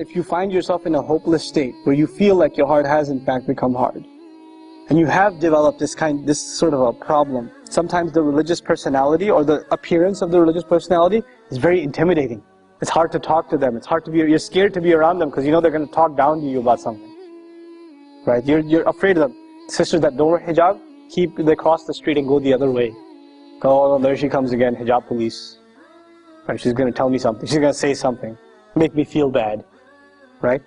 if you find yourself in a hopeless state where you feel like your heart has in fact become hard, and you have developed this sort of a problem, sometimes the religious personality or the appearance of the religious personality is very intimidating. It's hard to talk to them. It's hard to be, you're scared to be around them because you know they're going to talk down to you about something. Right? You're afraid of them. Sisters that don't wear hijab, they cross the street and go the other way. Oh, there she comes again, hijab police. Right? She's going to tell me something. She's going to say something. Make me feel bad. Right?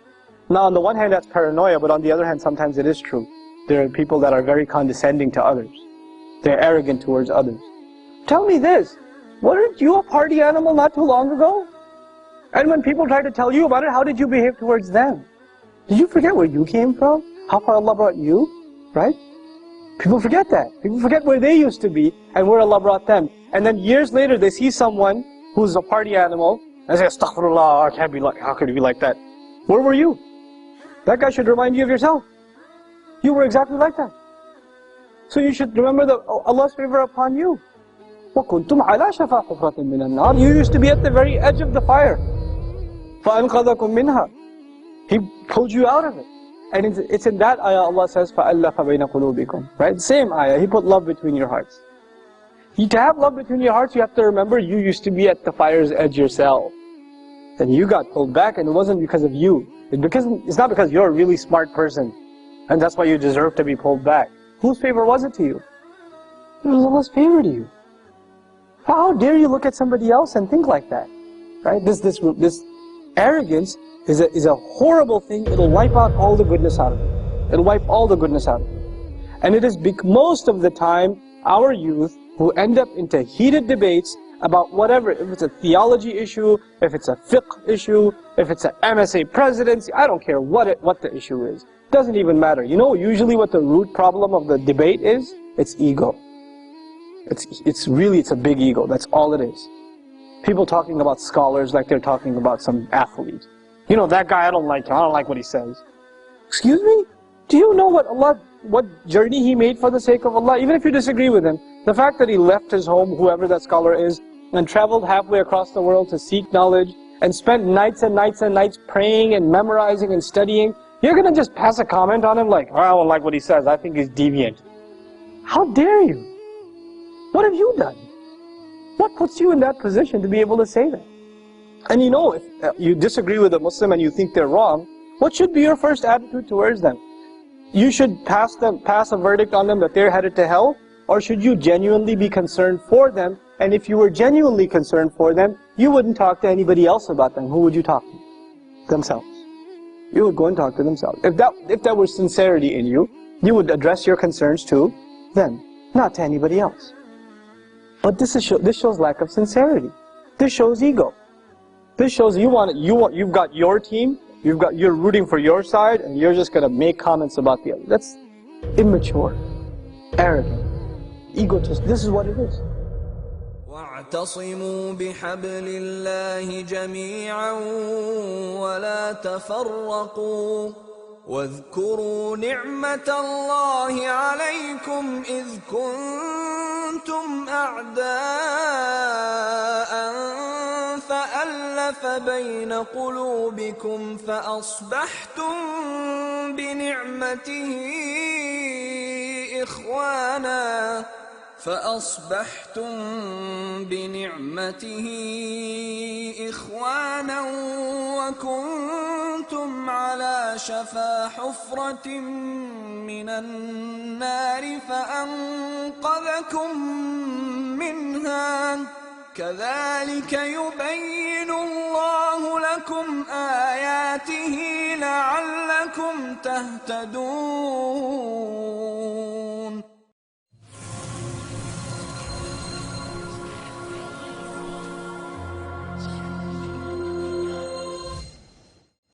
Now, on the one hand, that's paranoia, but on the other hand, sometimes it is true. There are people that are very condescending to others. They're arrogant towards others. Tell me this. Weren't you a party animal not too long ago? And when people try to tell you about it, how did you behave towards them? Did you forget where you came from? How far Allah brought you? Right? People forget that. People forget where they used to be and where Allah brought them. And then years later, they see someone who's a party animal and say, Astaghfirullah, I can't be like, how could you be like that? Where were you? That guy should remind you of yourself. You were exactly like that. So you should remember Allah's favor upon you. وَكُنْتُمْ عَلَى شَفَا حُفْرَةٍ مِّنَ النَّارِ. You used to be at the very edge of the fire. فَأَنْقَذَكُمْ مِنْهَا. He pulled you out of it. And it's in that ayah Allah says, فَأَلَّفَ بَيْنَ قُلُوبِكُمْ. Right? Same ayah. He put love between your hearts. To have love between your hearts, you have to remember you used to be at the fire's edge yourself. And you got pulled back, and it wasn't because of you. It's not because you're a really smart person, and that's why you deserve to be pulled back. Whose favor was it to you? It was Allah's favor to you. How dare you look at somebody else and think like that? Right? This arrogance is a horrible thing. It'll wipe out all the goodness out of it. It'll wipe all the goodness out of it. And it is most of the time our youth who end up into heated debates about whatever, if it's a theology issue, if it's a fiqh issue, if it's an MSA presidency, I don't care what the issue is. Doesn't even matter. You know usually what the root problem of the debate is? It's ego. It's a big ego. That's all it is. People talking about scholars like they're talking about some athlete. You know, that guy, I don't like him. I don't like what he says. Excuse me? Do you know what journey he made for the sake of Allah? Even if you disagree with him, the fact that he left his home, whoever that scholar is, and traveled halfway across the world to seek knowledge, and spent nights and nights and nights praying and memorizing and studying, you're going to just pass a comment on him like, oh, I don't like what he says, I think he's deviant. How dare you? What have you done? What puts you in that position to be able to say that? And you know, if you disagree with a Muslim and you think they're wrong, what should be your first attitude towards them? You should pass a verdict on them that they're headed to hell, or should you genuinely be concerned for them? And if you were genuinely concerned for them, you wouldn't talk to anybody else about them. Who would you talk to? Themselves. You would go and talk to themselves. If there was sincerity in you, you would address your concerns to them, not to anybody else. But this shows lack of sincerity. This shows ego. This shows you've got your team, you're rooting for your side, and you're just going to make comments about the other. That's immature, arrogant, egotist. This is what it is. واعتصموا بحبل الله جميعا ولا تفرقوا واذكروا نعمة الله عليكم إذ كنتم أعداء فألف بين قلوبكم فأصبحتم بنعمته إخوانا وكنتم على شفا حفرة من النار فأنقذكم منها كذلك يبين الله لكم آياته لعلكم تهتدون